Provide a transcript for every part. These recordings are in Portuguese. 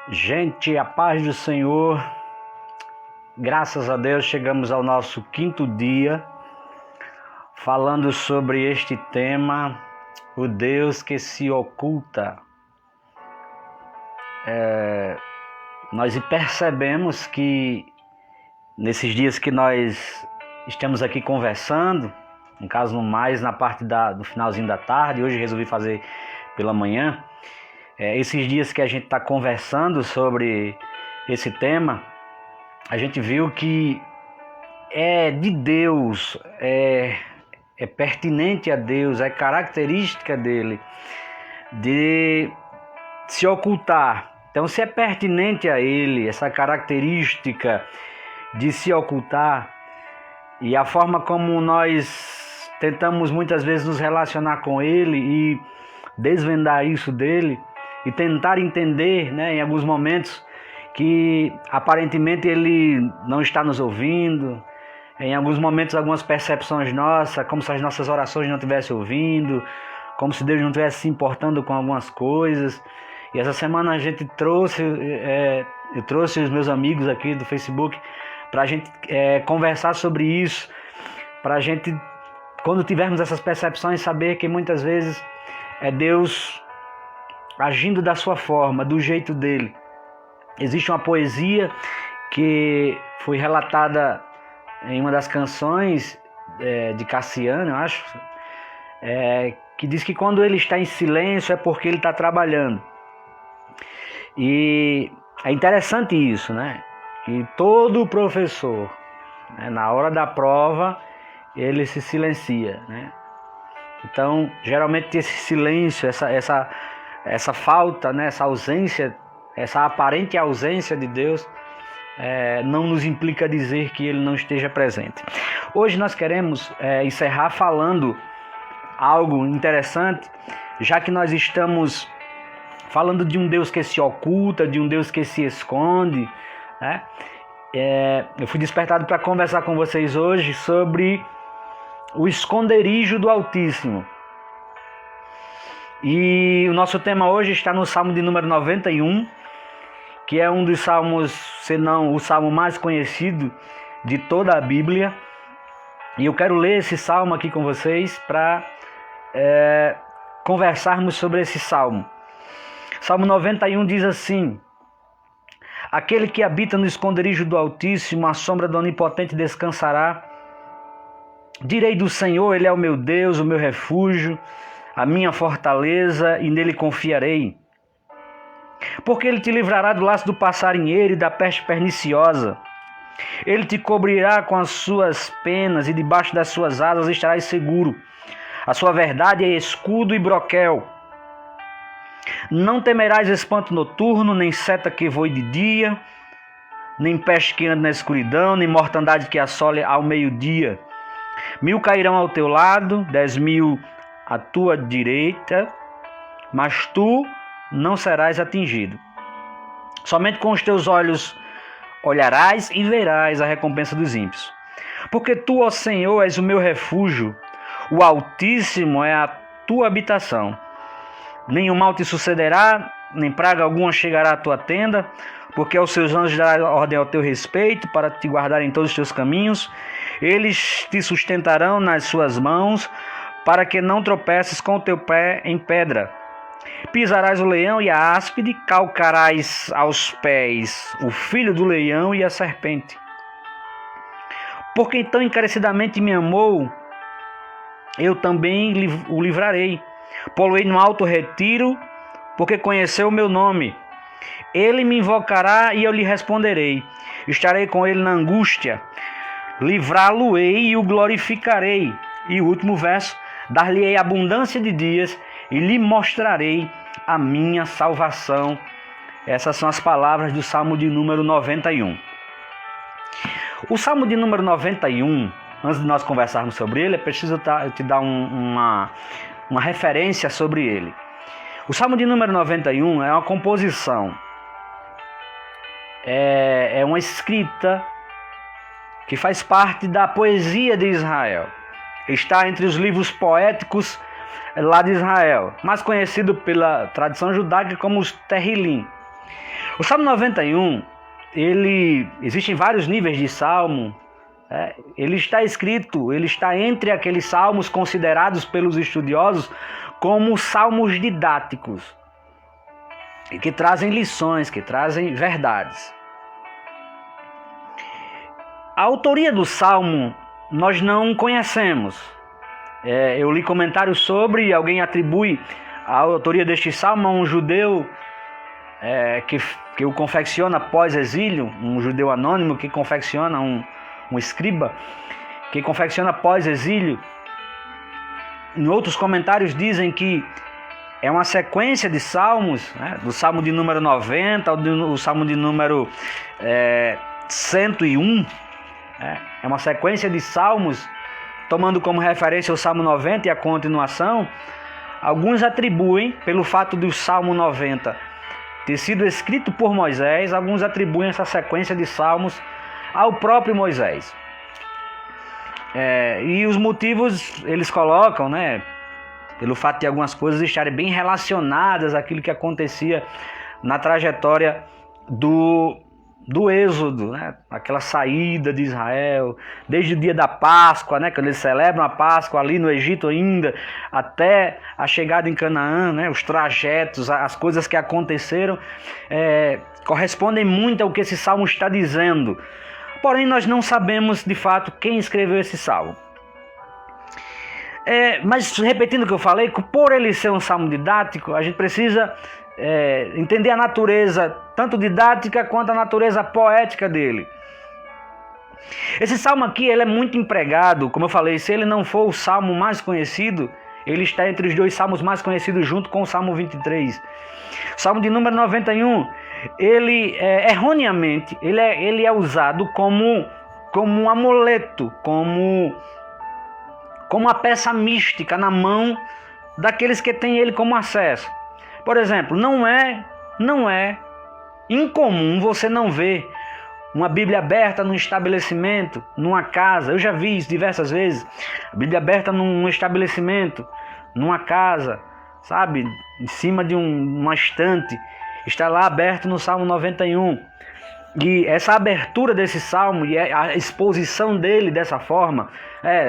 Gente, a paz do Senhor, graças a Deus chegamos ao nosso 5º dia falando sobre este tema, o Deus que se oculta. Nós percebemos que nesses dias que nós estamos aqui conversando, no caso mais na parte do finalzinho da tarde, hoje resolvi fazer pela manhã, esses dias que a gente está conversando sobre esse tema, a gente viu que é de Deus, é pertinente a Deus, é característica dele de se ocultar. Então, se é pertinente a ele essa característica de se ocultar e a forma como nós tentamos muitas vezes nos relacionar com ele e desvendar isso dele e tentar entender, em alguns momentos, que aparentemente ele não está nos ouvindo, em alguns momentos algumas percepções nossas, como se as nossas orações não estivessem ouvindo, como se Deus não estivesse se importando com algumas coisas. E essa semana a gente eu trouxe os meus amigos aqui do Facebook para a gente conversar sobre isso, para a gente, quando tivermos essas percepções, saber que muitas vezes é Deus agindo da sua forma, do jeito dele. Existe uma poesia que foi relatada em uma das canções de Cassiano, eu acho, que diz que quando ele está em silêncio é porque ele está trabalhando. E é interessante isso, que todo professor, na hora da prova, ele se silencia, Então, geralmente esse silêncio, essa falta, essa ausência, essa aparente ausência de Deus, não nos implica dizer que ele não esteja presente. Hoje nós queremos encerrar falando algo interessante, já que nós estamos falando de um Deus que se oculta, de um Deus que se esconde. Eu fui despertado para conversar com vocês hoje sobre o esconderijo do Altíssimo. E o nosso tema hoje está no Salmo de número 91, que é um dos salmos, se não o salmo mais conhecido de toda a Bíblia. E eu quero ler esse salmo aqui com vocês para conversarmos sobre esse salmo. Salmo 91 diz assim: aquele que habita no esconderijo do Altíssimo, à sombra do Onipotente descansará. Direi do Senhor, Ele é o meu Deus, o meu refúgio, a minha fortaleza, e nele confiarei. Porque Ele te livrará do laço do passarinheiro e da peste perniciosa. Ele te cobrirá com as suas penas e debaixo das suas asas estarás seguro. A sua verdade é escudo e broquel. Não temerás espanto noturno, nem seta que voe de dia, nem peste que ande na escuridão, nem mortandade que assole ao meio-dia. 1000 cairão ao teu lado, 10.000 à tua direita, mas tu não serás atingido. Somente com os teus olhos olharás e verás a recompensa dos ímpios. Porque tu, ó Senhor, és o meu refúgio, o Altíssimo é a tua habitação. Nenhum mal te sucederá, nem praga alguma chegará à tua tenda, porque aos seus anjos dará ordem ao teu respeito, para te guardar em todos os teus caminhos. Eles te sustentarão nas suas mãos, para que não tropeces com o teu pé em pedra. Pisarás o leão e a áspide, calcarás aos pés o filho do leão e a serpente. Porque tão encarecidamente me amou, eu também o livrarei. Pô-lo-ei no alto retiro, porque conheceu o meu nome. Ele me invocará e eu lhe responderei. Estarei com ele na angústia. Livrá-lo-ei e o glorificarei. E o último verso: dar-lhe-ei abundância de dias e lhe mostrarei a minha salvação. Essas são as palavras do Salmo de número 91. O Salmo de número 91, antes de nós conversarmos sobre ele, é preciso eu te dar uma referência sobre ele. O Salmo de número 91 é uma composição, é uma escrita que faz parte da poesia de Israel. Está entre os livros poéticos lá de Israel, mais conhecido pela tradição judaica como os Terrilim. O Salmo 91, existem vários níveis de salmo. Ele está escrito, ele está entre aqueles salmos considerados pelos estudiosos como salmos didáticos, que trazem lições, que trazem verdades. A autoria do salmo nós não conhecemos. Eu li comentários sobre, e alguém atribui a autoria deste salmo a um judeu que o confecciona pós-exílio, um judeu anônimo que confecciona, um escriba, que confecciona pós-exílio. Em outros comentários dizem que é uma sequência de salmos, do salmo de número 90 ao do salmo de número 101. É uma sequência de salmos, tomando como referência o salmo 90 e a continuação. Alguns atribuem, pelo fato do salmo 90 ter sido escrito por Moisés, alguns atribuem essa sequência de salmos ao próprio Moisés. E os motivos eles colocam, pelo fato de algumas coisas estarem bem relacionadas àquilo que acontecia na trajetória do Êxodo, aquela saída de Israel, desde o dia da Páscoa, quando eles celebram a Páscoa ali no Egito ainda, até a chegada em Canaã, os trajetos, as coisas que aconteceram, correspondem muito ao que esse salmo está dizendo. Porém, nós não sabemos de fato quem escreveu esse salmo. Mas, repetindo o que eu falei, por ele ser um salmo didático, a gente precisa entender a natureza, tanto didática quanto a natureza poética dele. Esse salmo aqui ele é muito empregado, como eu falei, se ele não for o salmo mais conhecido, ele está entre os dois salmos mais conhecidos junto com o Salmo 23. O Salmo de número 91, ele erroneamente, ele é usado como um amuleto, como uma peça mística na mão daqueles que têm ele como acesso. Por exemplo, não é incomum você não ver uma Bíblia aberta num estabelecimento, numa casa. Eu já vi isso diversas vezes. A Bíblia aberta num estabelecimento, numa casa, sabe? Em cima de uma estante. Está lá aberto no Salmo 91. E essa abertura desse salmo e a exposição dele dessa forma,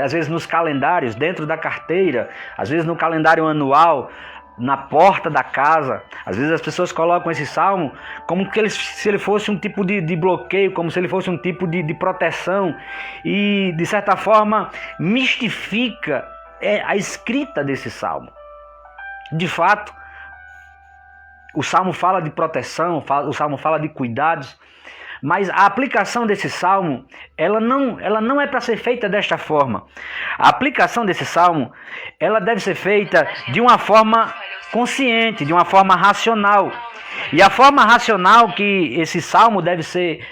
às vezes nos calendários, dentro da carteira, às vezes no calendário anual, na porta da casa. Às vezes as pessoas colocam esse salmo como se ele fosse um tipo de bloqueio, como se ele fosse um tipo de proteção, e de certa forma mistifica a escrita desse salmo. De fato, o salmo fala de proteção, o salmo fala de cuidados, mas a aplicação desse salmo, ela não é para ser feita desta forma. A aplicação desse salmo, ela deve ser feita de uma forma consciente, de uma forma racional. E a forma racional que esse salmo deve ser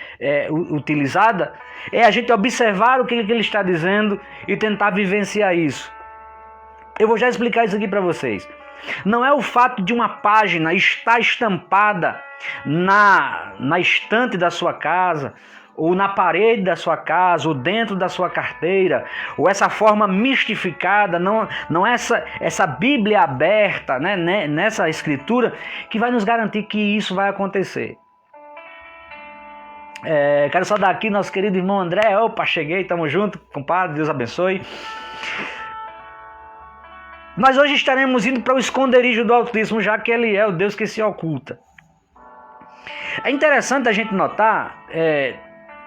utilizada é a gente observar o que ele está dizendo e tentar vivenciar isso. Eu vou já explicar isso aqui para vocês. Não é o fato de uma página estar estampada na estante da sua casa, ou na parede da sua casa, ou dentro da sua carteira, ou essa forma mistificada, não é essa Bíblia aberta, nessa escritura, que vai nos garantir que isso vai acontecer. Quero saudar aqui nosso querido irmão André. Opa, cheguei, tamo junto, compadre, Deus abençoe. Nós hoje estaremos indo para o esconderijo do Altíssimo, já que ele é o Deus que se oculta. É interessante a gente notar,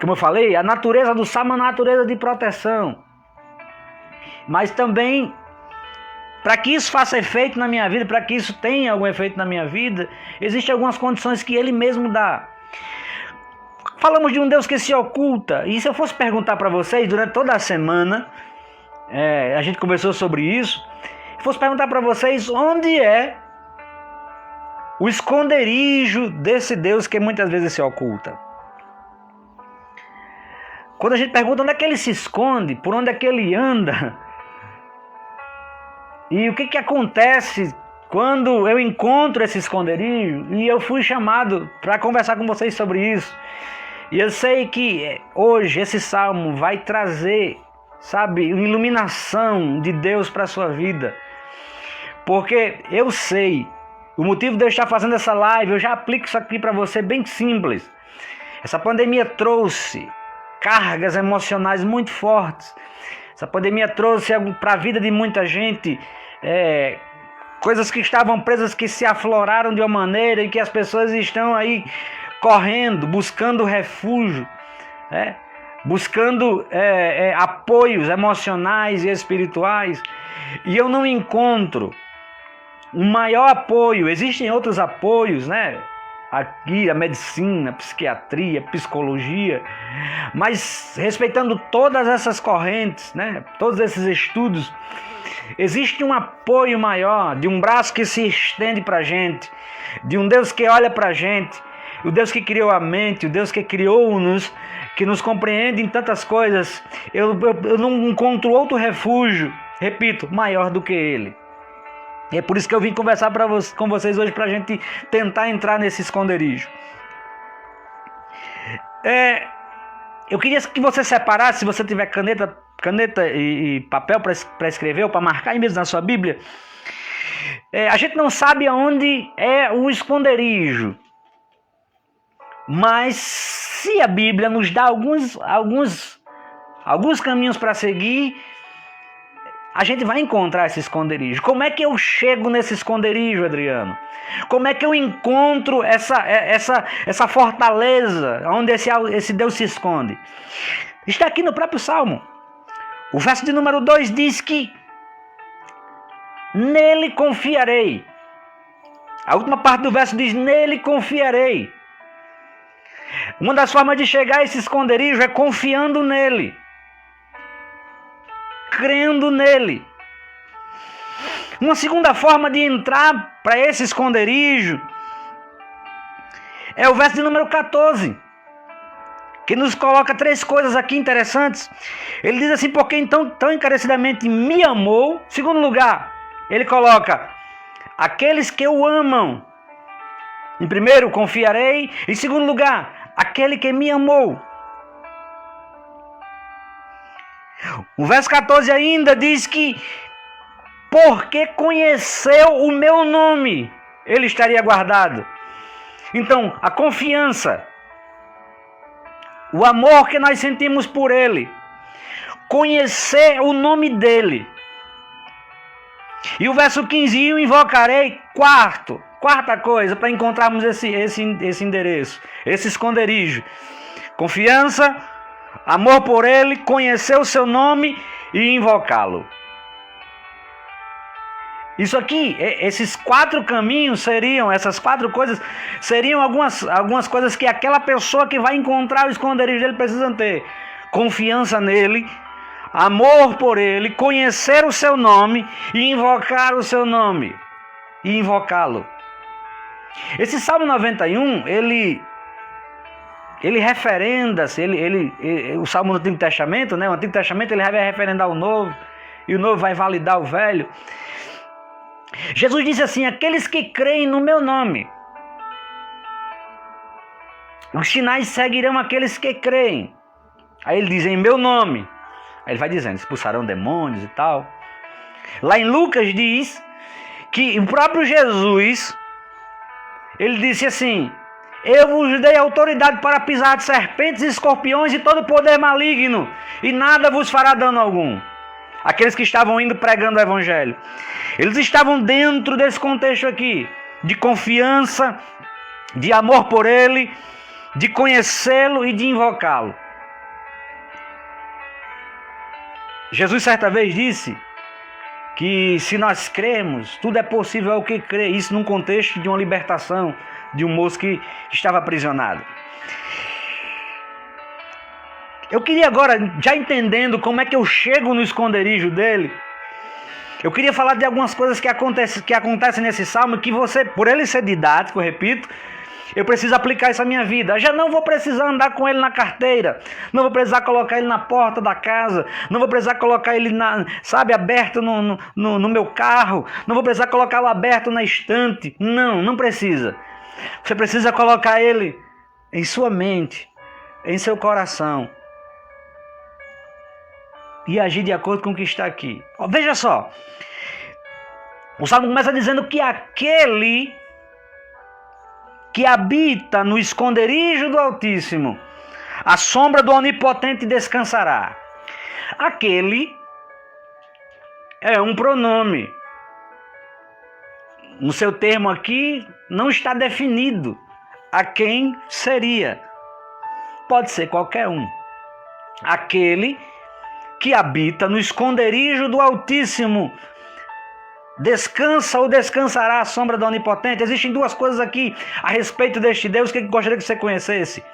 como eu falei, a natureza do salmo é uma natureza de proteção. Mas também, para que isso faça efeito na minha vida, para que isso tenha algum efeito na minha vida, existem algumas condições que ele mesmo dá. Falamos de um Deus que se oculta, e se eu fosse perguntar para vocês, durante toda a semana, a gente conversou sobre isso, fosse perguntar para vocês onde é o esconderijo desse Deus que muitas vezes se oculta. Quando a gente pergunta onde é que ele se esconde, por onde é que ele anda, e o que acontece quando eu encontro esse esconderijo, e eu fui chamado para conversar com vocês sobre isso. E eu sei que hoje esse salmo vai trazer, sabe, uma iluminação de Deus para a sua vida. Porque eu sei O motivo de eu estar fazendo essa live, eu já aplico isso aqui para você bem simples. Essa pandemia trouxe cargas emocionais muito fortes. Essa pandemia trouxe para a vida de muita gente coisas que estavam presas, que se afloraram de uma maneira em que as pessoas estão aí correndo, buscando refúgio, buscando apoios emocionais e espirituais. E eu não encontro um maior apoio. Existem outros apoios, né? Aqui a medicina, a psiquiatria, a psicologia, mas respeitando todas essas correntes, né? Todos esses estudos, existe um apoio maior, de um braço que se estende para a gente, de um Deus que olha para a gente, o Deus que criou a mente, o Deus que criou-nos, que nos compreende em tantas coisas. Eu não encontro outro refúgio, repito, maior do que Ele. E é por isso que eu vim conversar com vocês hoje, para a gente tentar entrar nesse esconderijo. Eu queria que você separasse, se você tiver caneta e papel para escrever ou para marcar aí mesmo na sua Bíblia. A gente não sabe aonde é o esconderijo, mas se a Bíblia nos dá alguns caminhos para seguir, a gente vai encontrar esse esconderijo. Como é que eu chego nesse esconderijo, Adriano? Como é que eu encontro essa fortaleza onde esse Deus se esconde? Está aqui no próprio Salmo. O verso de número 2 diz que nele confiarei. A última parte do verso diz: nele confiarei. Uma das formas de chegar a esse esconderijo é confiando nele, crendo nele. Uma segunda forma de entrar para esse esconderijo é o verso de número 14, que nos coloca 3 coisas aqui interessantes. Ele diz assim: porque então tão encarecidamente me amou. Segundo lugar, ele coloca: aqueles que o amam. Em primeiro, confiarei. Em segundo lugar, aquele que me amou. O verso 14 ainda diz que porque conheceu o meu nome, ele estaria guardado. Então, a confiança, o amor que nós sentimos por ele, conhecer o nome dele. E o verso 15, eu invocarei, quarta coisa para encontrarmos esse endereço, esse esconderijo. Confiança, amor por ele, conhecer o seu nome e invocá-lo. Isso aqui, esses 4 caminhos seriam, essas 4 coisas, seriam algumas coisas que aquela pessoa que vai encontrar o esconderijo dele precisa ter. Confiança nele, amor por ele, conhecer o seu nome e invocar o seu nome. E invocá-lo. Esse Salmo 91, ele referenda-se, o Salmo do Antigo Testamento, né? O Antigo Testamento ele vai referendar o Novo, e o Novo vai validar o Velho. Jesus disse assim: aqueles que creem no meu nome, os sinais seguirão aqueles que creem. Aí ele diz: em meu nome. Aí ele vai dizendo: expulsarão demônios e tal. Lá em Lucas diz que o próprio Jesus, ele disse assim: eu vos dei autoridade para pisar de serpentes e escorpiões e todo poder maligno, e nada vos fará dano algum. Aqueles que estavam indo pregando o evangelho, eles estavam dentro desse contexto aqui, de confiança, de amor por ele, de conhecê-lo e de invocá-lo. Jesus certa vez disse que se nós cremos, tudo é possível ao que crê. Isso num contexto de uma libertação de um moço que estava aprisionado. Eu queria agora, já entendendo como é que eu chego no esconderijo dele, eu queria falar de algumas coisas que acontecem nesse salmo, que você, por ele ser didático, eu repito, eu preciso aplicar isso à minha vida. Eu já não vou precisar andar com ele na carteira, não vou precisar colocar ele na porta da casa, não vou precisar colocar ele, aberto no meu carro, não vou precisar colocá-lo aberto na estante. Não precisa. Você precisa colocar ele em sua mente, em seu coração, e agir de acordo com o que está aqui. Veja só, o Salmo começa dizendo que aquele que habita no esconderijo do Altíssimo, a sombra do Onipotente descansará. Aquele é um pronome. No seu termo aqui, não está definido a quem seria. Pode ser qualquer um. Aquele que habita no esconderijo do Altíssimo descansa ou descansará à sombra do Onipotente. Existem duas coisas aqui a respeito deste Deus que eu gostaria que você conhecesse.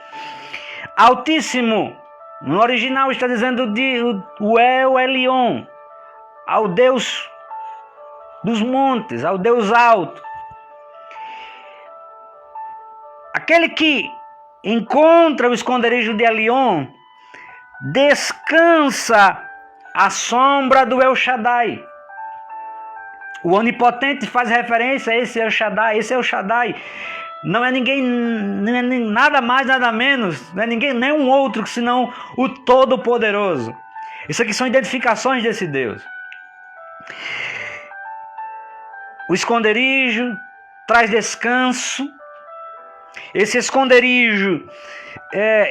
Altíssimo, no original está dizendo de o El Elyon, ao Deus dos montes, ao Deus alto. Aquele que encontra o esconderijo de Elion descansa à sombra do El Shaddai. O Onipotente faz referência a esse El Shaddai. Esse El Shaddai não é ninguém, não é nada mais, nada menos, não é ninguém, nenhum outro senão o Todo-Poderoso. Isso aqui são identificações desse Deus. O esconderijo traz descanso. Esse esconderijo,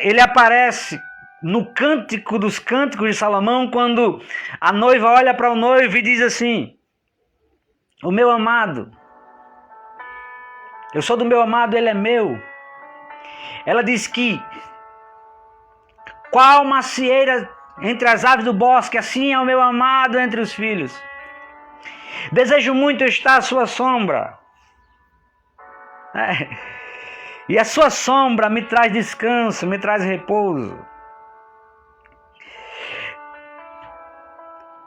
ele aparece no Cântico dos Cânticos de Salomão, quando a noiva olha para o noivo e diz assim: o meu amado, eu sou do meu amado, ele é meu. Ela diz que qual macieira entre as aves do bosque, assim é o meu amado entre os filhos. Desejo muito estar à sua sombra. E a sua sombra me traz descanso, me traz repouso.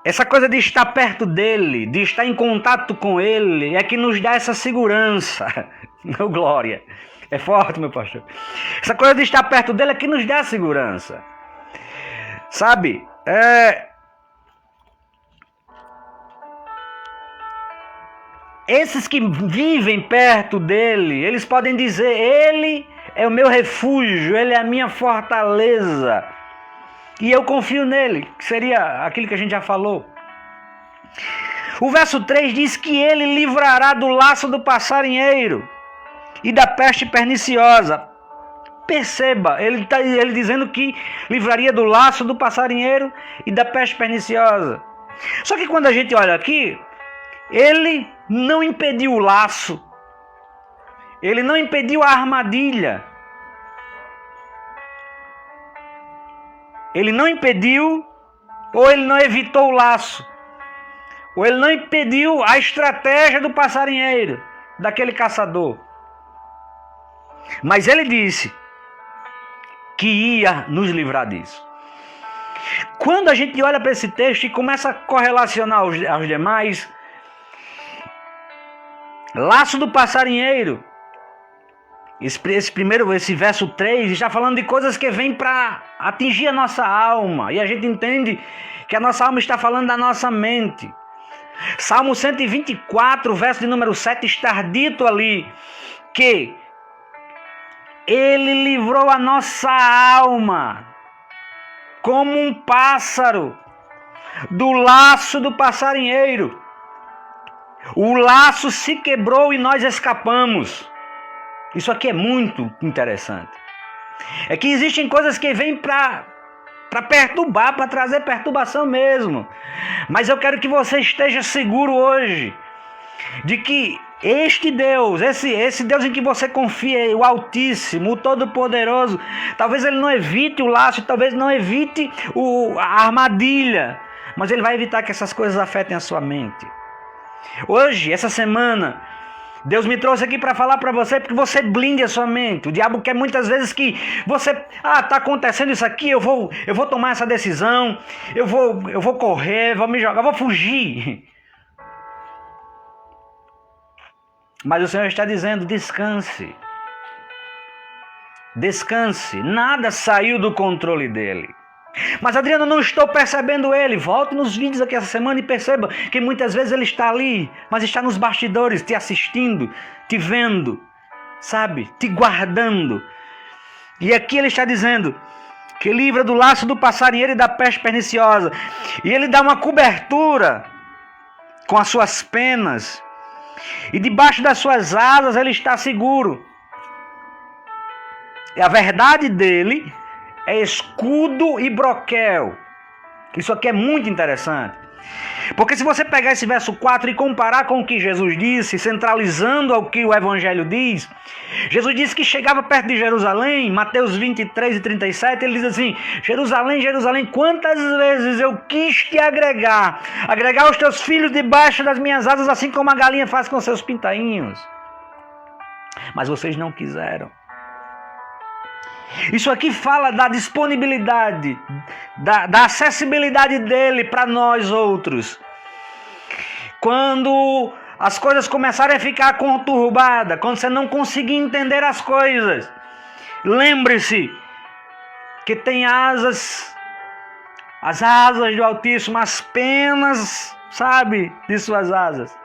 Essa coisa de estar perto dele, de estar em contato com ele, é que nos dá essa segurança. Meu glória. É forte, meu pastor. Essa coisa de estar perto dele é que nos dá segurança. Sabe? Esses que vivem perto dele, eles podem dizer: ele é o meu refúgio, ele é a minha fortaleza. E eu confio nele, que seria aquilo que a gente já falou. O verso 3 diz que ele livrará do laço do passarinheiro e da peste perniciosa. Perceba, ele dizendo que livraria do laço do passarinheiro e da peste perniciosa. Só que quando a gente olha aqui, ele não impediu o laço, ele não impediu a armadilha, ele não impediu, ou ele não evitou o laço, ou ele não impediu a estratégia do passarinheiro, daquele caçador. Mas ele disse que ia nos livrar disso. Quando a gente olha para esse texto e começa a correlacionar aos demais, laço do passarinheiro, esse verso 3 está falando de coisas que vêm para atingir a nossa alma, e a gente entende que a nossa alma está falando da nossa mente. Salmo 124, verso de número 7, está dito ali que ele livrou a nossa alma como um pássaro do laço do passarinheiro. O laço se quebrou e nós escapamos. Isso aqui é muito interessante. É que existem coisas que vêm para perturbar, para trazer perturbação mesmo. Mas eu quero que você esteja seguro hoje de que este Deus, esse Deus em que você confia, o Altíssimo, o Todo-Poderoso, talvez ele não evite o laço, talvez não evite a armadilha, mas ele vai evitar que essas coisas afetem a sua mente. Hoje, essa semana, Deus me trouxe aqui para falar para você, porque você blinde a sua mente. O diabo quer muitas vezes que você, está acontecendo isso aqui, eu vou tomar essa decisão, eu vou correr, vou me jogar, vou fugir. Mas o Senhor está dizendo: descanse. Descanse. Nada saiu do controle dele. Mas, Adriano, eu não estou percebendo ele. Volte nos vídeos aqui essa semana e perceba que muitas vezes ele está ali, mas está nos bastidores, te assistindo, te vendo, sabe? Te guardando. E aqui ele está dizendo que livra do laço do passarinheiro e da peste perniciosa. E ele dá uma cobertura com as suas penas. E debaixo das suas asas ele está seguro. E a verdade dele é escudo e broquel. Isso aqui é muito interessante. Porque se você pegar esse verso 4 e comparar com o que Jesus disse, centralizando ao que o Evangelho diz, Jesus disse que chegava perto de Jerusalém, Mateus 23 e 37, ele diz assim: Jerusalém, Jerusalém, quantas vezes eu quis te agregar os teus filhos debaixo das minhas asas, assim como a galinha faz com seus pintainhos. Mas vocês não quiseram. Isso aqui fala da disponibilidade, da acessibilidade dele para nós outros. Quando as coisas começarem a ficar conturbadas, quando você não conseguir entender as coisas, lembre-se que tem asas, as asas do Altíssimo, as penas, sabe, de suas asas.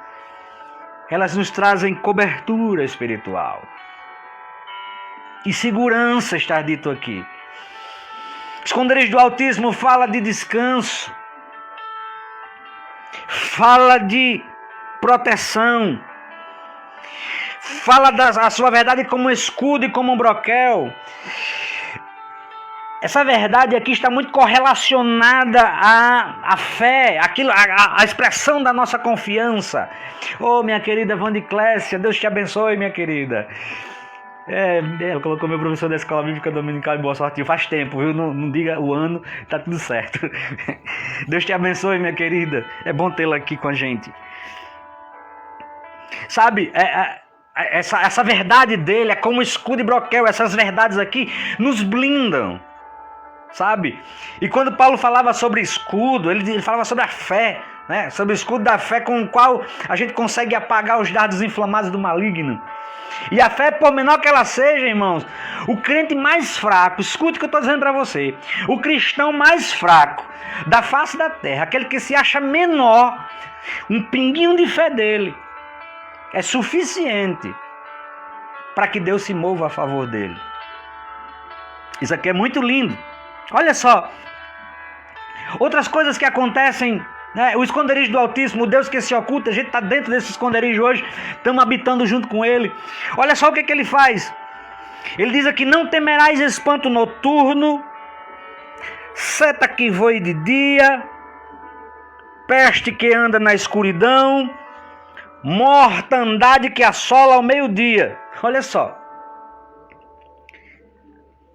Elas nos trazem cobertura espiritual. E segurança está dito aqui. Esconderijo do Altíssimo fala de descanso, fala de proteção, fala da sua verdade como escudo e como um broquel. Essa verdade aqui está muito correlacionada à fé, à expressão da nossa confiança. Oh, minha querida Vandiclésia, Deus te abençoe, minha querida. Ela colocou meu professor da escola bíblica dominical em Boa Sorte. Faz tempo, viu? Não diga o ano, tá tudo certo. Deus te abençoe, minha querida. É bom tê-la aqui com a gente. Sabe, essa verdade dele é como escudo e broquel. Essas verdades aqui nos blindam, sabe? E quando Paulo falava sobre escudo, ele falava sobre a fé, né? Sobre o escudo da fé com o qual a gente consegue apagar os dardos inflamados do maligno. E a fé, por menor que ela seja, irmãos, o crente mais fraco, escute o que eu estou dizendo para você, o cristão mais fraco da face da terra, aquele que se acha menor, um pinguinho de fé dele é suficiente para que Deus se mova a favor dele. Isso aqui é muito lindo. Olha só, outras coisas que acontecem, né? O esconderijo do Altíssimo, o Deus que se oculta, a gente está dentro desse esconderijo hoje, estamos habitando junto com Ele. Olha só o que Ele faz. Ele diz aqui: não temerás espanto noturno, seta que voe de dia, peste que anda na escuridão, mortandade que assola ao meio-dia. Olha só.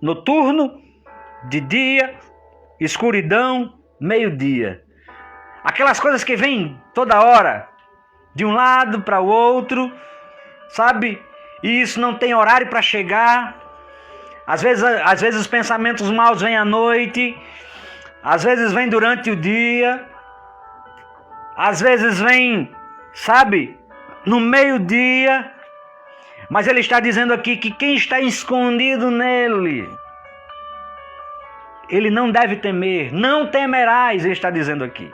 Noturno, de dia, escuridão, meio-dia. Aquelas coisas que vêm toda hora, de um lado para o outro, sabe? E isso não tem horário para chegar. Às vezes os pensamentos maus vêm à noite, às vezes vêm durante o dia, às vezes vêm, sabe, no meio-dia. Mas ele está dizendo aqui que quem está escondido nele, ele não deve temer, não temerás, ele está dizendo aqui.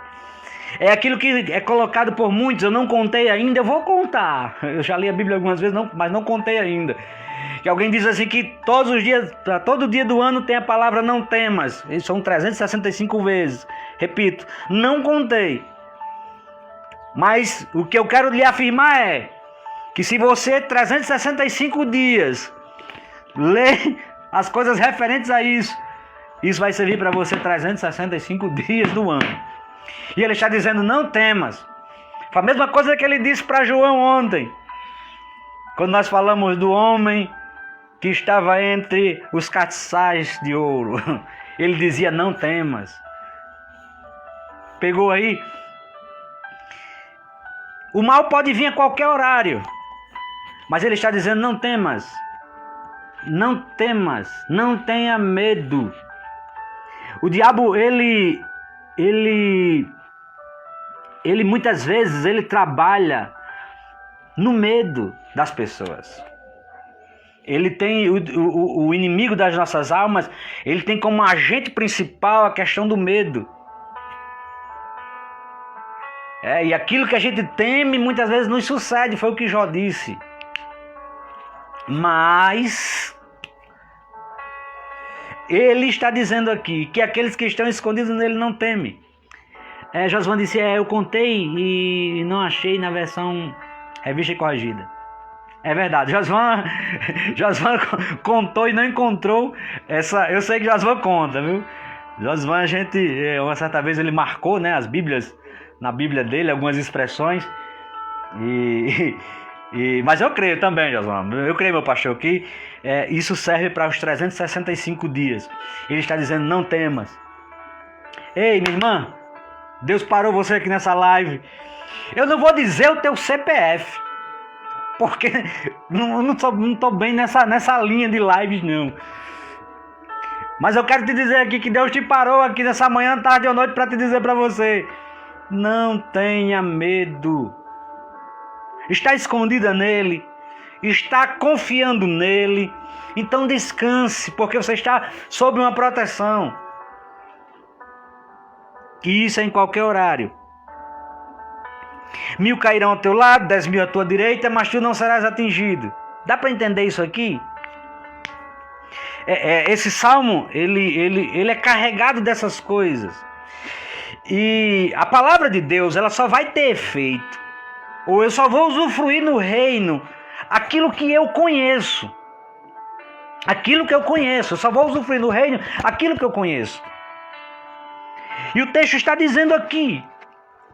É aquilo que é colocado por muitos, eu não contei ainda, eu vou contar. Eu já li a Bíblia algumas vezes, mas não contei ainda. Que alguém diz assim que todos os dias, todo dia do ano tem a palavra não temas. Isso são 365 vezes. Repito, não contei. Mas o que eu quero lhe afirmar é que se você 365 dias ler as coisas referentes a isso, isso vai servir para você 365 dias do ano. E ele está dizendo: não temas. Foi a mesma coisa que ele disse para João ontem, quando nós falamos do homem que estava entre os castiçais de ouro. Ele dizia: não temas. Pegou aí? O mal pode vir a qualquer horário, mas ele está dizendo: não temas. Não temas, não tenha medo. O diabo, ele muitas vezes ele trabalha no medo das pessoas. Ele tem o inimigo das nossas almas, ele tem como agente principal a questão do medo. E aquilo que a gente teme muitas vezes nos sucede, foi o que Jó disse. Mas ele está dizendo aqui que aqueles que estão escondidos nele não temem. Josué disse: eu contei e não achei na versão revista e corrigida. É verdade, Josué contou e não encontrou essa. Eu sei que Josué conta, viu? Josué, uma certa vez ele marcou, né, as Bíblias, na Bíblia dele, algumas expressões. Mas eu creio também, Josué. Eu creio, meu pastor, que isso serve para os 365 dias. Ele está dizendo: não temas. Ei, minha irmã, Deus parou você aqui nessa live. Eu não vou dizer o teu CPF, porque não estou bem nessa linha de lives, não. Mas eu quero te dizer aqui que Deus te parou aqui nessa manhã, tarde ou noite para te dizer para você: não tenha medo. Está escondida nele, está confiando nele. Então descanse, porque você está sob uma proteção. E isso é em qualquer horário. 1000 cairão ao teu lado, 10.000 à tua direita, mas tu não serás atingido. Dá para entender isso aqui? Esse salmo, ele é carregado dessas coisas. E a palavra de Deus, ela só vai ter efeito, ou eu só vou usufruir no reino aquilo que eu conheço. Aquilo que eu conheço. Eu só vou usufruir no reino aquilo que eu conheço. E o texto está dizendo aqui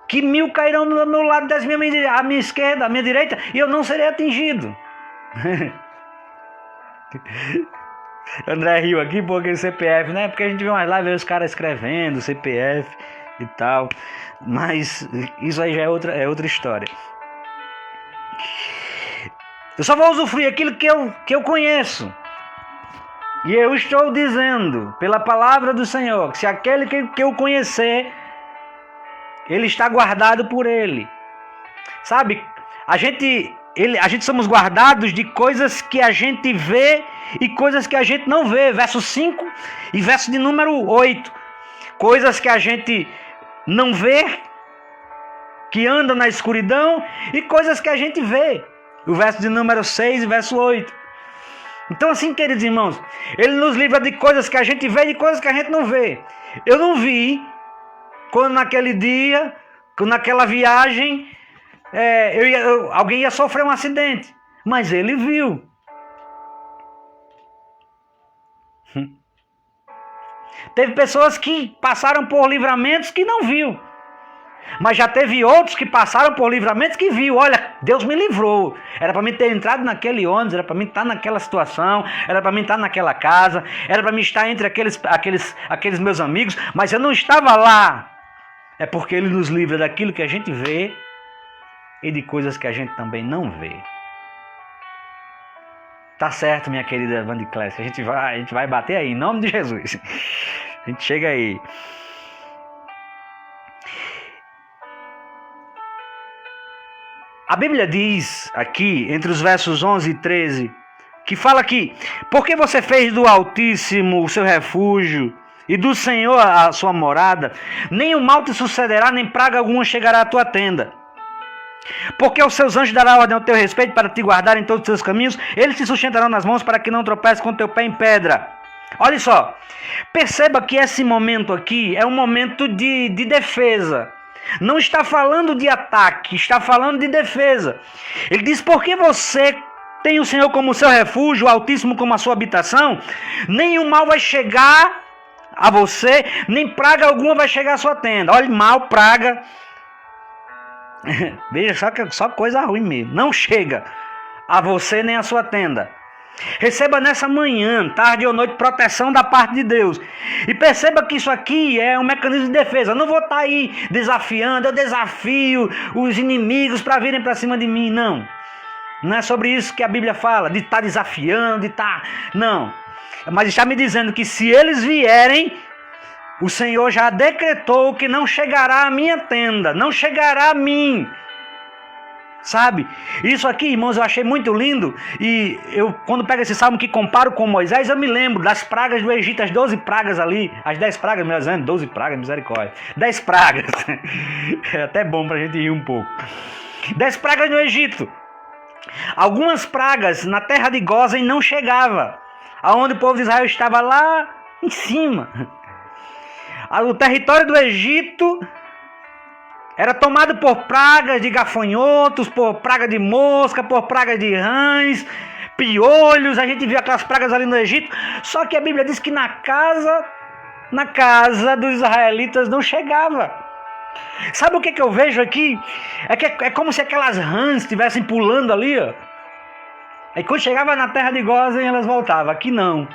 que 1000 cairão do meu lado, 10.000 à minha esquerda, à minha direita, e eu não serei atingido. André riu aqui porque CPF, né? Porque a gente vê umas lives, os caras escrevendo CPF e tal. Mas isso aí já é outra história. Eu só vou usufruir aquilo que eu conheço. E eu estou dizendo, pela palavra do Senhor, que se aquele que eu conhecer, ele está guardado por ele. Sabe? A gente somos guardados de coisas que a gente vê e coisas que a gente não vê. Verso 5 e verso de número 8. Coisas que a gente não vê, que andam na escuridão, e coisas que a gente vê. O verso de número 6 e verso 8. Então assim, queridos irmãos, ele nos livra de coisas que a gente vê e de coisas que a gente não vê. Eu não vi quando naquele dia, quando naquela viagem, alguém ia sofrer um acidente. Mas ele viu. Teve pessoas que passaram por livramentos que não viu. Mas já teve outros que passaram por livramentos que viu. Olha, Deus me livrou. Era para mim ter entrado naquele ônibus, era para mim estar naquela situação, era para mim estar naquela casa, era para mim estar entre aqueles meus amigos, mas eu não estava lá. É porque ele nos livra daquilo que a gente vê e de coisas que a gente também não vê. Tá certo, minha querida Vandiclésia. A gente vai bater aí, em nome de Jesus. A gente chega aí. A Bíblia diz aqui, entre os versos 11 e 13, que fala aqui: porque você fez do Altíssimo o seu refúgio e do Senhor a sua morada, nem o mal te sucederá, nem praga alguma chegará à tua tenda. Porque aos seus anjos dará ordem ao teu respeito para te guardar em todos os seus caminhos, eles te sustentarão nas mãos para que não tropece com teu pé em pedra. Olha só, perceba que esse momento aqui é um momento de defesa. Não está falando de ataque, está falando de defesa. Ele diz: porque você tem o Senhor como seu refúgio, o Altíssimo como a sua habitação, nenhum mal vai chegar a você, nem praga alguma vai chegar à sua tenda. Olha, mal, praga, veja só coisa ruim mesmo. Não chega a você nem a sua tenda. Receba nessa manhã, tarde ou noite, proteção da parte de Deus. E perceba que isso aqui é um mecanismo de defesa. Eu não vou estar aí desafiando, eu desafio os inimigos para virem para cima de mim. Não. Não é sobre isso que a Bíblia fala, de estar desafiando, de estar... Não. Mas está me dizendo que se eles vierem, o Senhor já decretou que não chegará à minha tenda, não chegará a mim. Sabe? Isso aqui, irmãos, eu achei muito lindo. E eu, quando pego esse salmo que comparo com Moisés, eu me lembro das pragas do Egito, as 12 pragas ali, as 10 pragas, melhor dizendo, 12 pragas, misericórdia. 10 pragas. É até bom pra gente rir um pouco. 10 pragas no Egito. Algumas pragas na terra de Gósen não chegava, aonde o povo de Israel estava lá em cima. O território do Egito Era tomado por pragas de gafanhotos, por praga de mosca, por praga de rãs, piolhos. A gente viu aquelas pragas ali no Egito. Só que a Bíblia diz que na casa dos israelitas não chegava. Sabe o que eu vejo aqui? É como se aquelas rãs estivessem pulando ali, ó. Aí quando chegava na terra de Gósen, elas voltavam. Aqui não.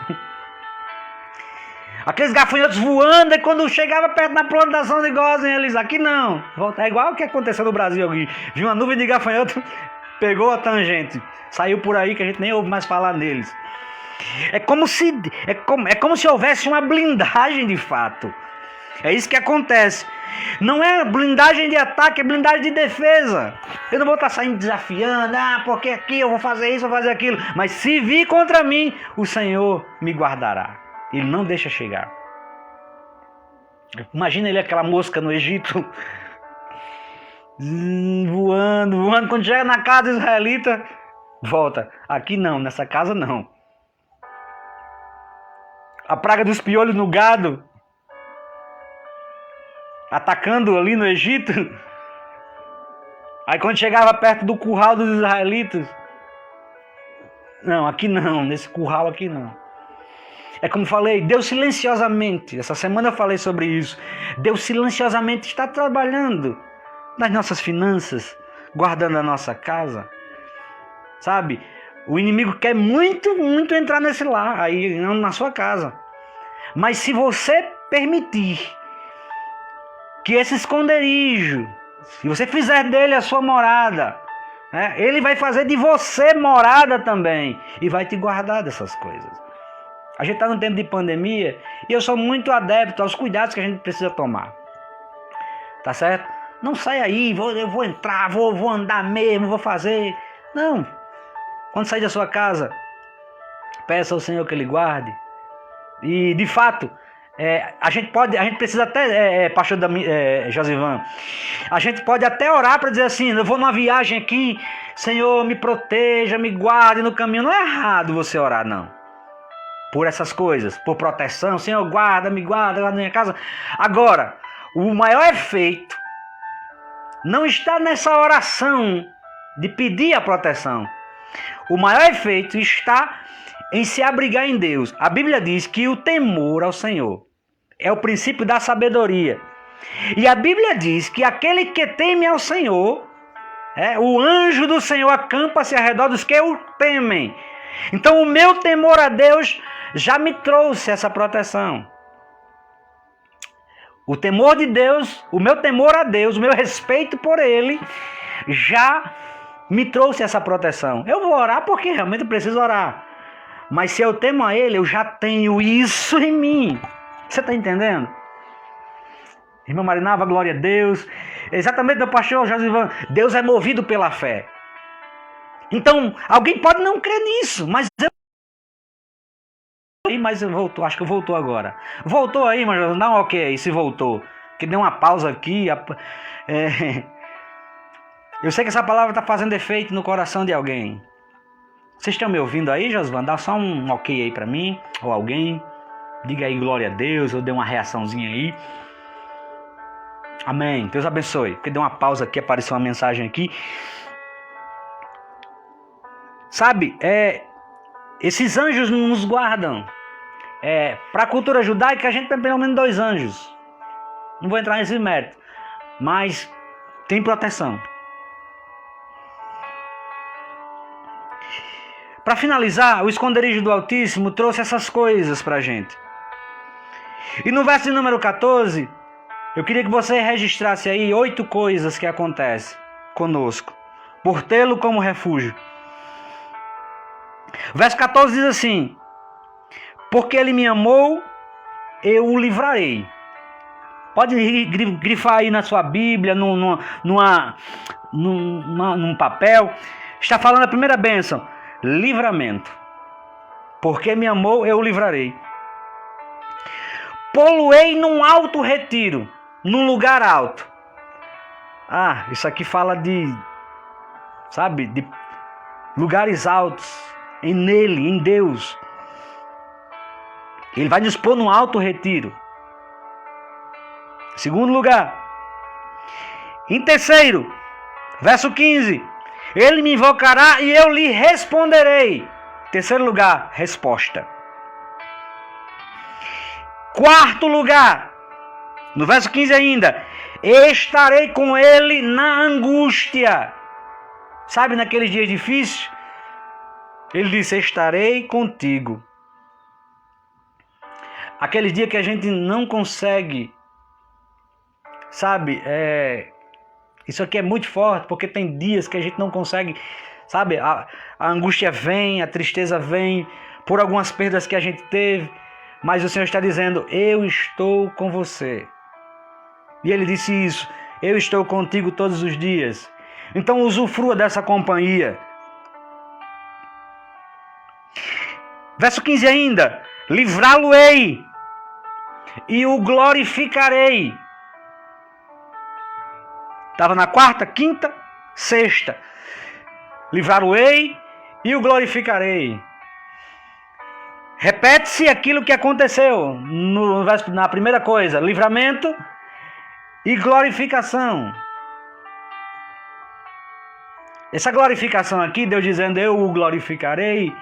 Aqueles gafanhotos voando, e quando chegava perto da plantação de Gósen, eles, aqui não. Volta. É igual o que aconteceu no Brasil aqui. Viu uma nuvem de gafanhoto, pegou a tangente. Saiu por aí que a gente nem ouve mais falar neles. É como se houvesse uma blindagem de fato. É isso que acontece. Não é blindagem de ataque, é blindagem de defesa. Eu não vou estar saindo desafiando, porque aqui eu vou fazer isso, vou fazer aquilo. Mas se vir contra mim, o Senhor me guardará. Ele não deixa chegar. Imagina ele aquela mosca no Egito, voando. Quando chega na casa israelita, volta. Aqui não, nessa casa não. A praga dos piolhos no gado, atacando ali no Egito. Aí quando chegava perto do curral dos israelitas, não, aqui não, nesse curral aqui não. É como falei, Deus silenciosamente, essa semana eu falei sobre isso, Deus silenciosamente está trabalhando nas nossas finanças, guardando a nossa casa, sabe? O inimigo quer muito, muito entrar nesse lar, aí na sua casa. Mas se você permitir que esse esconderijo, se você fizer dele a sua morada, ele vai fazer de você morada também e vai te guardar dessas coisas. A gente está num tempo de pandemia e eu sou muito adepto aos cuidados que a gente precisa tomar. Tá certo? Não sai aí, eu vou entrar, vou andar mesmo, vou fazer. Não. Quando sair da sua casa, peça ao Senhor que Ele guarde. E de fato, a gente precisa até, pastor Josivan, a gente pode até orar para dizer assim, eu vou numa viagem aqui, Senhor, me proteja, me guarde no caminho. Não é errado você orar, não. Por essas coisas, por proteção, Senhor, guarda na minha casa. Agora, o maior efeito não está nessa oração de pedir a proteção. O maior efeito está em se abrigar em Deus. A Bíblia diz que o temor ao Senhor é o princípio da sabedoria. E a Bíblia diz que aquele que teme ao Senhor, o anjo do Senhor acampa-se ao redor dos que o temem. Então o meu temor a Deus já me trouxe essa proteção. O temor de Deus, o meu temor a Deus, o meu respeito por Ele, já me trouxe essa proteção. Eu vou orar porque realmente eu preciso orar. Mas se eu temo a Ele, eu já tenho isso em mim. Você está entendendo? Irmão Marinava, glória a Deus. Exatamente, meu pastor Josivan, Deus é movido pela fé. Então, alguém pode não crer nisso, mas voltou, acho que voltou agora. Voltou aí, mas dá um ok aí, se voltou. Que deu uma pausa aqui. Eu sei que essa palavra está fazendo efeito no coração de alguém. Vocês estão me ouvindo aí, Josvan? Dá só um ok aí para mim, ou alguém. Diga aí, glória a Deus, ou dê uma reaçãozinha aí. Amém, Deus abençoe. Porque deu uma pausa aqui, apareceu uma mensagem aqui. Sabe, esses anjos nos guardam. Para a cultura judaica, a gente tem pelo menos 2 anjos. Não vou entrar nesse mérito, mas tem proteção. Para finalizar, o esconderijo do Altíssimo trouxe essas coisas para a gente. E no verso de número 14, eu queria que você registrasse aí 8 coisas que acontecem conosco, por tê-lo como refúgio. O verso 14 diz assim: porque Ele me amou, eu o livrarei. Pode grifar aí na sua Bíblia, num papel. Está falando a primeira bênção, livramento. Porque me amou, eu o livrarei. Poluei num alto retiro, num lugar alto. Isso aqui fala de lugares altos, nele, em Deus. Ele vai nos pôr num alto retiro. Segundo lugar, Em terceiro, verso 15, ele me invocará e eu lhe responderei. Terceiro lugar, resposta. Quarto lugar, no verso 15 ainda, estarei com ele na angústia. Sabe, naqueles dias difíceis, ele disse, estarei contigo. Aquele dia que a gente não consegue, sabe, isso aqui é muito forte, porque tem dias que a gente não consegue, sabe, a angústia vem, a tristeza vem, por algumas perdas que a gente teve, mas o Senhor está dizendo, eu estou com você. E Ele disse isso, eu estou contigo todos os dias. Então usufrua dessa companhia. Verso 15 ainda, livrá-lo-ei e o glorificarei. Estava na quarta, quinta, sexta. Livrar-o-ei e o glorificarei. Repete-se aquilo que aconteceu na primeira coisa, livramento e glorificação. Essa glorificação aqui, Deus dizendo eu o glorificarei,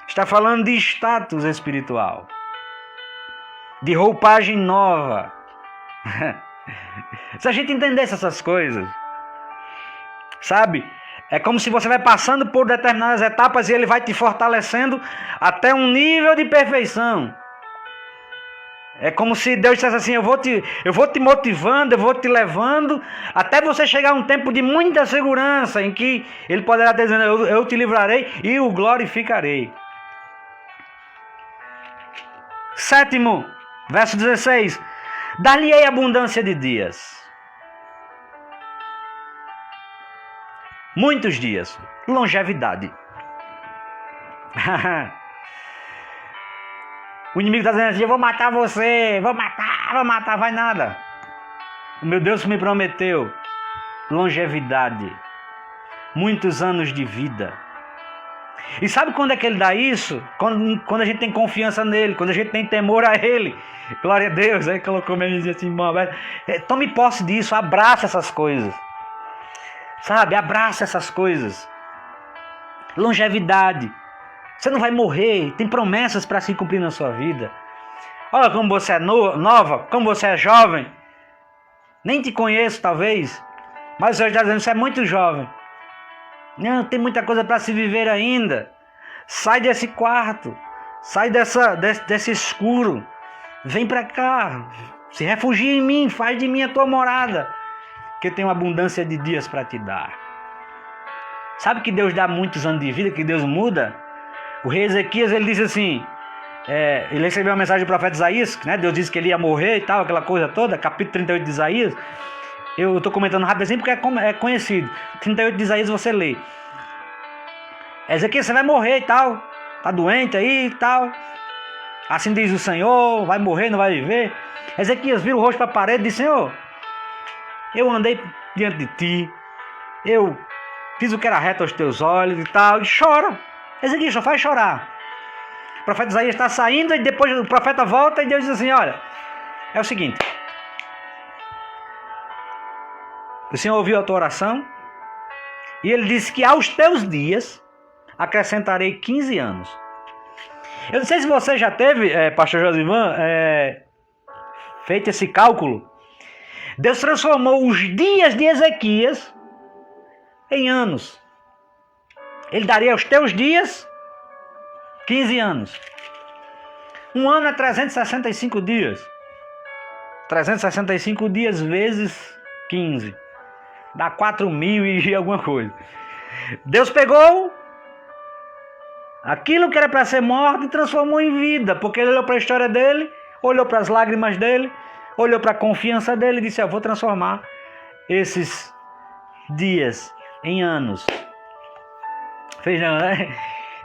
está falando de status espiritual, de roupagem nova. Se a gente entendesse essas coisas, sabe? É como se você vai passando por determinadas etapas e Ele vai te fortalecendo até um nível de perfeição. É como se Deus dissesse assim, eu vou te motivando, eu vou te levando, até você chegar a um tempo de muita segurança, em que Ele poderá dizer, eu te livrarei e o glorificarei. Sétimo, verso 16, dar-lhe-ei abundância de dias. Muitos dias, longevidade. O inimigo está dizendo assim, eu vou matar você, vou matar, vai nada. O meu Deus me prometeu longevidade, muitos anos de vida. E sabe quando é que Ele dá isso? Quando a gente tem confiança nele, quando a gente tem temor a Ele. Glória a Deus, aí colocou mesmo e disse assim, irmão, tome posse disso, abraça essas coisas. Sabe, abraça essas coisas. Longevidade. Você não vai morrer, tem promessas para se cumprir na sua vida. Olha como você é nova, como você é jovem. Nem te conheço talvez, mas o Senhor está dizendo, você é muito jovem. Não, tem muita coisa para se viver ainda. Sai desse quarto, sai desse escuro. Vem para cá, se refugia em mim, faz de mim a tua morada. Que tem uma abundância de dias para te dar. Sabe que Deus dá muitos anos de vida, que Deus muda? O rei Ezequias, ele disse assim, ele recebeu uma mensagem do profeta Isaías, né? Deus disse que ele ia morrer e tal, aquela coisa toda, capítulo 38 de Isaías. Eu estou comentando rapidinho porque é conhecido. 38 de Isaías você lê. Ezequias, você vai morrer e tal, tá doente aí e tal. Assim diz o Senhor, vai morrer, não vai viver. Ezequias vira o rosto para a parede e diz, Senhor, eu andei diante de ti, eu fiz o que era reto aos teus olhos e tal, e chora. Ezequias só faz chorar. O profeta Isaías está saindo e depois o profeta volta e Deus diz assim, olha, é o seguinte, o Senhor ouviu a tua oração e Ele disse que aos teus dias acrescentarei 15 anos. Eu não sei se você já teve, pastor Josivan, feito esse cálculo. Deus transformou os dias de Ezequias em anos. Ele daria aos teus dias 15 anos. Um ano é 365 dias. 365 dias vezes 15. Dá 4.000 e alguma coisa. Deus pegou aquilo que era para ser morto e transformou em vida. Porque Ele olhou para a história dele, olhou para as lágrimas dele, olhou para a confiança dele e disse, eu vou transformar esses dias em anos. Fez não, né?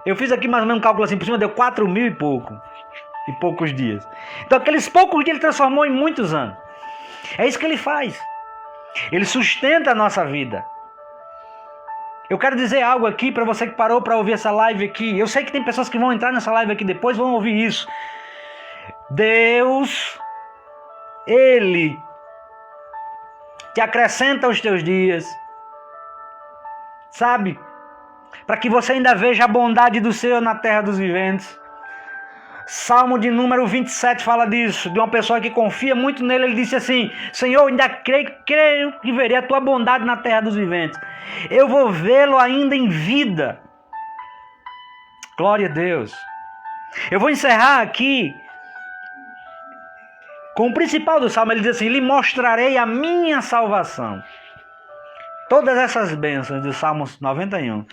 Eu fiz aqui mais ou menos um cálculo assim por cima, deu 4.000 e poucos dias. Então aqueles poucos dias Ele transformou em muitos anos. É isso que Ele faz. Ele sustenta a nossa vida. Eu quero dizer algo aqui para você que parou para ouvir essa live aqui. Eu sei que tem pessoas que vão entrar nessa live aqui depois, vão ouvir isso. Deus, Ele te acrescenta aos teus dias. Sabe? Para que você ainda veja a bondade do Senhor na terra dos viventes. Salmo de número 27 fala disso, de uma pessoa que confia muito nele. Ele disse assim: Senhor, ainda creio que verei a tua bondade na terra dos viventes. Eu vou vê-lo ainda em vida. Glória a Deus. Eu vou encerrar aqui com o principal do salmo. Ele diz assim: lhe mostrarei a minha salvação. Todas essas bênçãos do Salmo 91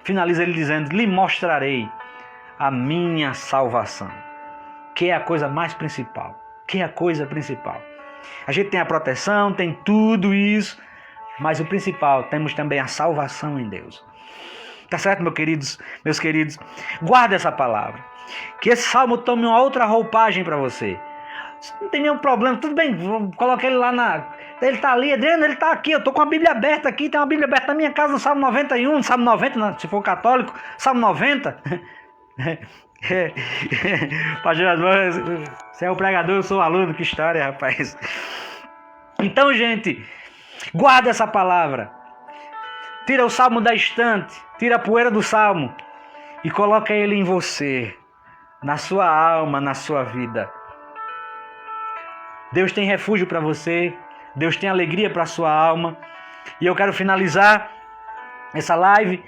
finaliza ele dizendo: lhe mostrarei a minha salvação, que é a coisa mais principal, que é a coisa principal. A gente tem a proteção, tem tudo isso, mas o principal, temos também a salvação em Deus. Tá certo, meus queridos? Guarda essa palavra, que esse salmo tome uma outra roupagem para você. Não tem nenhum problema, tudo bem, coloquei ele lá na... Ele está ali, Adriano, ele está aqui, eu estou com a Bíblia aberta aqui, tem uma Bíblia aberta na minha casa, no Salmo 91, no Salmo 90, se for católico, Salmo 90... Pastor, você é o pregador, eu sou o aluno, que história, rapaz. Então, gente, guarda essa palavra. Tira o salmo da estante, tira a poeira do salmo e coloca ele em você, na sua alma, na sua vida. Deus tem refúgio para você, Deus tem alegria para a sua alma. E eu quero finalizar essa live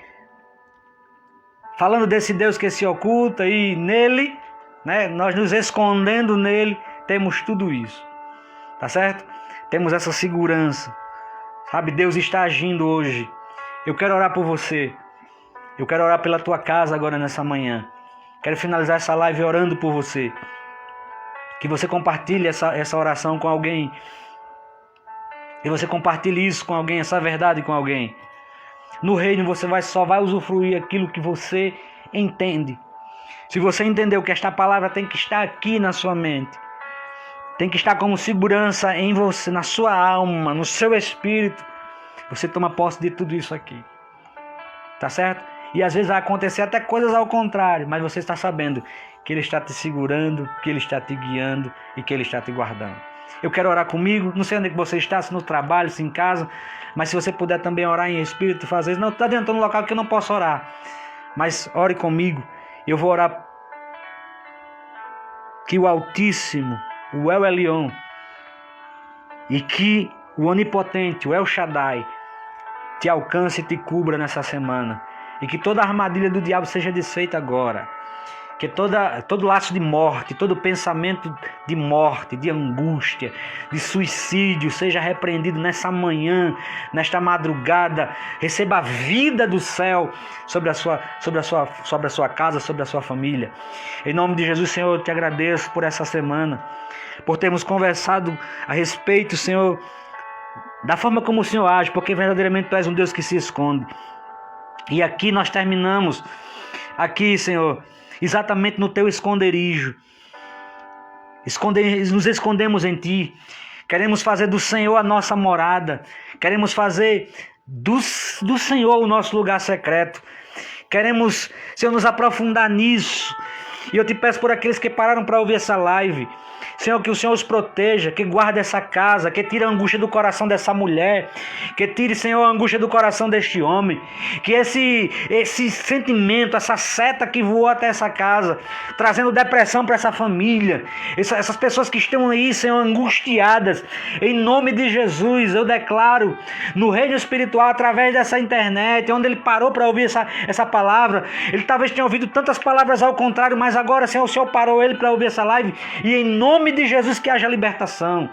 falando desse Deus que se oculta, e nele, né, nós nos escondendo nele, temos tudo isso. Tá certo? Temos essa segurança. Sabe, Deus está agindo hoje. Eu quero orar por você. Eu quero orar pela tua casa agora nessa manhã. Quero finalizar essa live orando por você. Que você compartilhe essa oração com alguém. Que você compartilhe isso com alguém, essa verdade com alguém. No reino você só vai usufruir aquilo que você entende. Se você entendeu que esta palavra tem que estar aqui na sua mente, tem que estar como segurança em você, na sua alma, no seu espírito, você toma posse de tudo isso aqui. Tá certo? E às vezes vai acontecer até coisas ao contrário, mas você está sabendo que Ele está te segurando, que Ele está te guiando e que Ele está te guardando. Eu quero orar comigo, não sei onde é que você está, se no trabalho, se em casa, mas se você puder também orar em espírito, fazer isso. Não, está dentro de um local que eu não posso orar, mas ore comigo. Eu vou orar que o Altíssimo, o El Elyon, e que o Onipotente, o El Shaddai, te alcance e te cubra nessa semana. E que toda a armadilha do diabo seja desfeita agora. Que todo laço de morte, todo pensamento de morte, de angústia, de suicídio seja repreendido nessa manhã, nesta madrugada. Receba a vida do céu sobre a sua casa, sobre a sua família. Em nome de Jesus, Senhor, eu te agradeço por essa semana, por termos conversado a respeito, Senhor, da forma como o Senhor age, porque verdadeiramente Tu és um Deus que se esconde. E aqui nós terminamos, aqui, Senhor, exatamente no Teu esconderijo. Nos escondemos em Ti. Queremos fazer do Senhor a nossa morada. Queremos fazer do Senhor o nosso lugar secreto. Queremos, Senhor, nos aprofundar nisso. E eu te peço por aqueles que pararam para ouvir essa live, Senhor, que o Senhor os proteja, que guarde essa casa, que tire a angústia do coração dessa mulher, que tire, Senhor, a angústia do coração deste homem, que esse sentimento, essa seta que voou até essa casa, trazendo depressão para essa família, essas pessoas que estão aí, Senhor, angustiadas, em nome de Jesus, eu declaro no reino espiritual, através dessa internet, onde ele parou para ouvir essa palavra, ele talvez tenha ouvido tantas palavras ao contrário, mas agora, Senhor, o Senhor parou ele para ouvir essa live, e em nome de Jesus que haja libertação,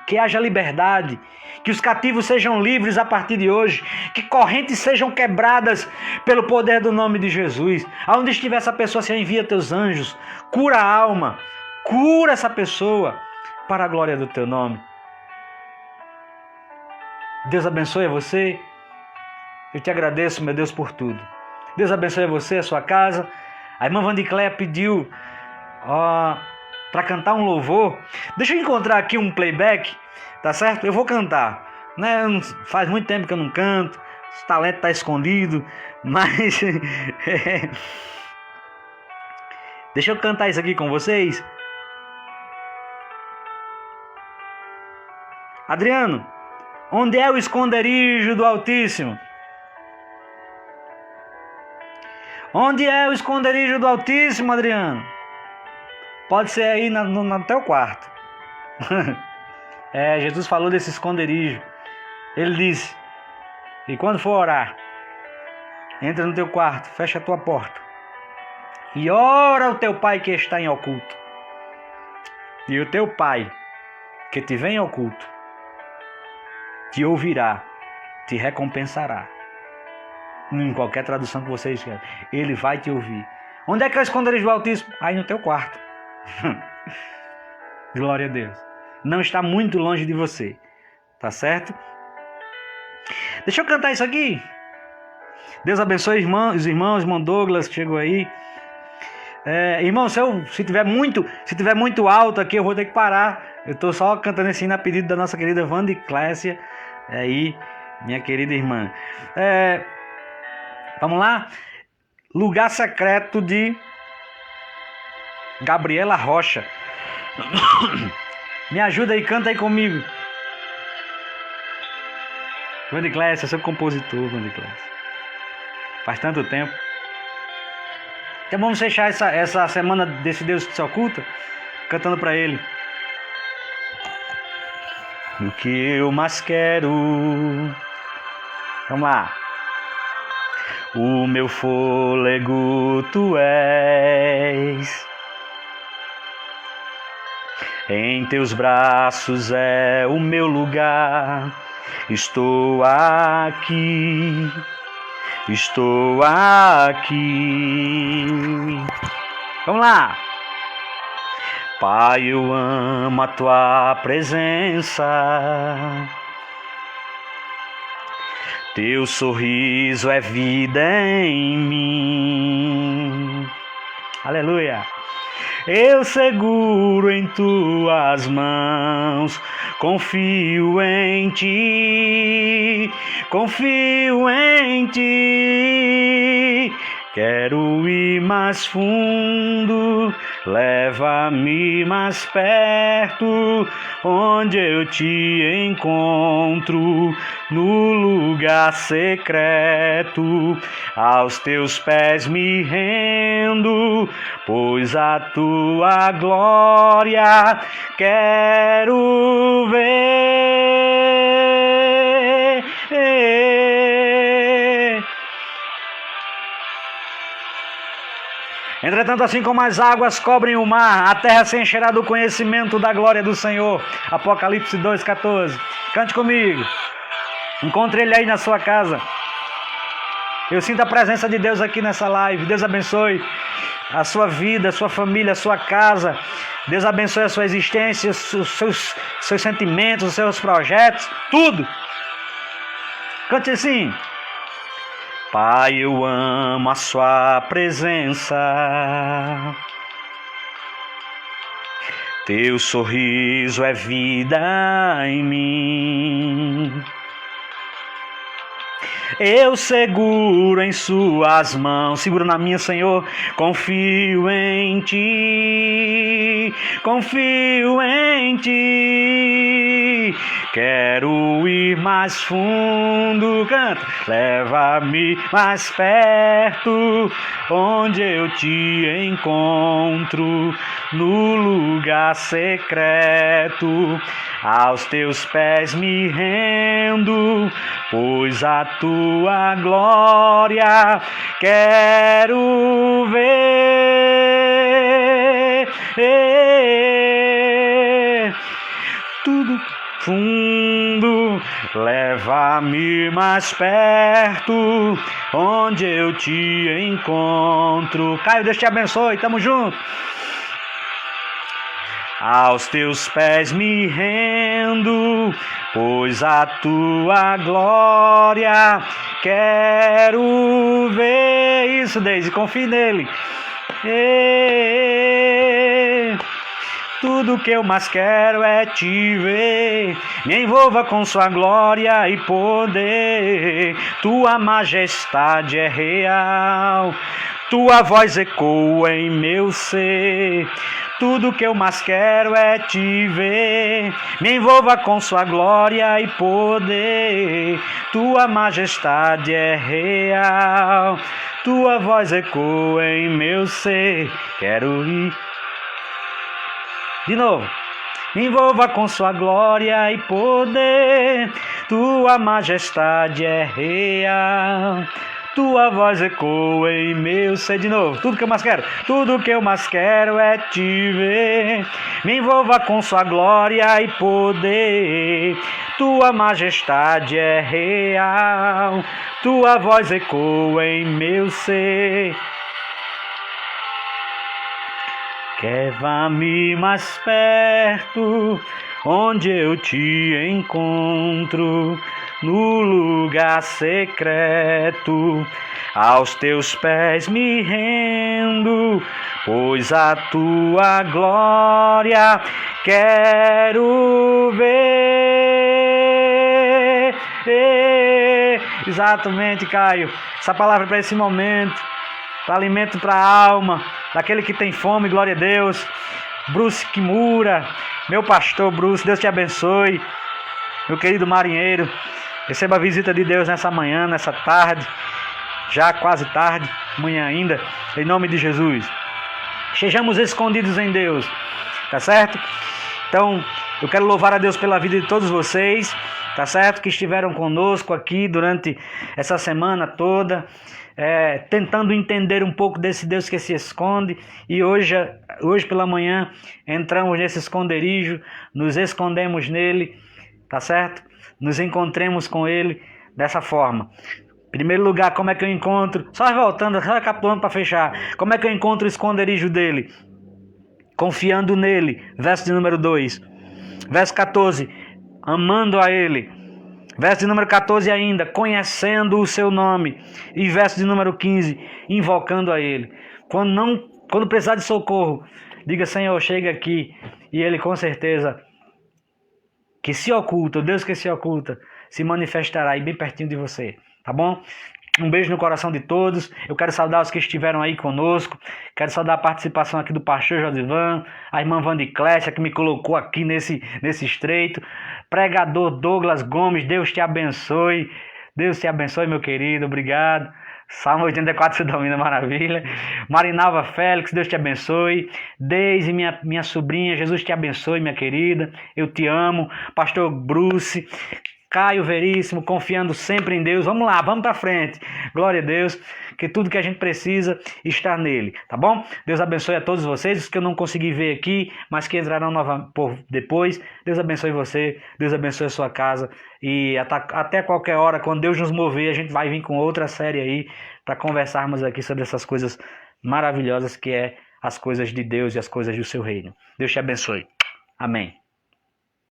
que haja liberdade, que os cativos sejam livres a partir de hoje, que correntes sejam quebradas pelo poder do nome de Jesus. Aonde estiver essa pessoa, Senhor, envia teus anjos, cura a alma, cura essa pessoa para a glória do teu nome. Deus abençoe você. Eu te agradeço, meu Deus, por tudo. Deus abençoe você, a sua casa. A irmã Vandicléia pediu para cantar um louvor. Deixa eu encontrar aqui um playback, tá certo? Eu vou cantar, né? Faz muito tempo que eu não canto, esse talento está escondido, mas deixa eu cantar isso aqui com vocês. Adriano, Onde é o esconderijo do Altíssimo? Onde é o esconderijo do Altíssimo, Adriano? Pode ser aí no teu quarto. Jesus falou desse esconderijo. Ele disse: e quando for orar, entra no teu quarto, fecha a tua porta e ora ao teu pai que está em oculto. E o teu pai que te vem em oculto te ouvirá, te recompensará. Em qualquer tradução que você escreve, ele vai te ouvir. Onde é que é o esconderijo do Altíssimo? Aí no teu quarto. Glória a Deus. Não está muito longe de você. Tá certo? Deixa eu cantar isso aqui. Deus abençoe os irmãos, irmão Douglas que chegou aí. Irmão, se tiver muito alto aqui, eu vou ter que parar. Eu estou só cantando esse hino a pedido da nossa querida Wanda Clécia. Aí, minha querida irmã. Vamos lá? Lugar secreto de Gabriela Rocha. Me ajuda aí, canta aí comigo. Wanda Clécia, eu sou compositor, Wanda Clécia. Faz tanto tempo. Então vamos fechar essa semana desse Deus que se oculta cantando para ele. O que eu mais quero. Vamos lá. O meu fôlego tu és. Em teus braços é o meu lugar. Estou aqui. Estou aqui. Vamos lá. Pai, eu amo a tua presença. Teu sorriso é vida em mim. Aleluia. Eu seguro em tuas mãos, confio em ti, confio em ti. Quero ir mais fundo, leva-me mais perto, onde eu te encontro, no lugar secreto. Aos teus pés me rendo, pois a tua glória quero ver. Entretanto, assim como as águas cobrem o mar, a terra se encherá do conhecimento da glória do Senhor. Apocalipse 2,14. Cante comigo. Encontre ele aí na sua casa. Eu sinto a presença de Deus aqui nessa live. Deus abençoe a sua vida, a sua família, a sua casa. Deus abençoe a sua existência, os seus sentimentos, os seus projetos, tudo. Cante assim. Pai, eu amo a sua presença. Teu sorriso é vida em mim. Eu seguro em suas mãos, seguro na minha, Senhor. Confio em ti, confio em ti. Quero ir mais fundo, canta. Leva-me mais perto, onde eu te encontro, no lugar secreto. Aos teus pés me rendo, pois a tua glória quero ver. Tudo fundo, leva-me mais perto, onde eu te encontro. Caio, Deus te abençoe, tamo junto. Aos teus pés me rendo, pois a tua glória quero ver. Isso, Deise, confie nele. Tudo que eu mais quero é te ver. Me envolva com sua glória e poder. Tua majestade é real. tua voz ecoa em meu ser. Tudo que eu mais quero é te ver. Me envolva com sua glória e poder. Tua majestade é real. Tua voz ecoa em meu ser. Quero ir. De novo. Me envolva com sua glória e poder. Tua majestade é real. Tua voz ecoa em meu ser. De novo, tudo que eu mais quero. Tudo que eu mais quero é te ver. Me envolva com sua glória e poder. Tua majestade é real. Tua voz ecoa em meu ser. Leva-me mais perto, onde eu te encontro, no lugar secreto. Aos teus pés me rendo, pois a tua glória quero ver. Exatamente, Caio. Essa palavra para esse momento, para alimento para a alma, daquele que tem fome, glória a Deus. Bruce Kimura, meu pastor Bruce, Deus te abençoe. Meu querido marinheiro, receba a visita de Deus nessa manhã, nessa tarde, já quase tarde, manhã ainda, em nome de Jesus. Sejamos escondidos em Deus, tá certo? Então, eu quero louvar a Deus pela vida de todos vocês, tá certo? Que estiveram conosco aqui durante essa semana toda, tentando entender um pouco desse Deus que se esconde. E hoje pela manhã entramos nesse esconderijo, nos escondemos nele, tá certo? Nos encontremos com ele dessa forma. Em primeiro lugar, como é que eu encontro? Só voltando, recapitulando para fechar. Como é que eu encontro o esconderijo dele? Confiando nele. Verso de número 2. Verso 14. Amando a ele. Verso de número 14 ainda. Conhecendo o seu nome. E verso de número 15. Invocando a ele. Quando precisar de socorro, diga: Senhor, chega aqui. E ele com certeza que se oculta, o Deus que se oculta, se manifestará aí bem pertinho de você. Tá bom? Um beijo no coração de todos. Eu quero saudar os que estiveram aí conosco. Quero saudar a participação aqui do pastor Josivan, a irmã Vandiclésia, que me colocou aqui nesse estreito. Pregador Douglas Gomes, Deus te abençoe. Deus te abençoe, meu querido. Obrigado. Salmo 84 se domina, maravilha. Marinalva Félix, Deus te abençoe. Deise, minha sobrinha, Jesus te abençoe, minha querida. Eu te amo. Pastor Bruce, Caio Veríssimo, confiando sempre em Deus. Vamos lá, vamos para frente. Glória a Deus, que tudo que a gente precisa está nele, tá bom? Deus abençoe a todos vocês, os que eu não consegui ver aqui, mas que entrarão depois. Deus abençoe você, Deus abençoe a sua casa. E até qualquer hora, quando Deus nos mover, a gente vai vir com outra série aí para conversarmos aqui sobre essas coisas maravilhosas que é as coisas de Deus e as coisas do seu reino. Deus te abençoe. Amém.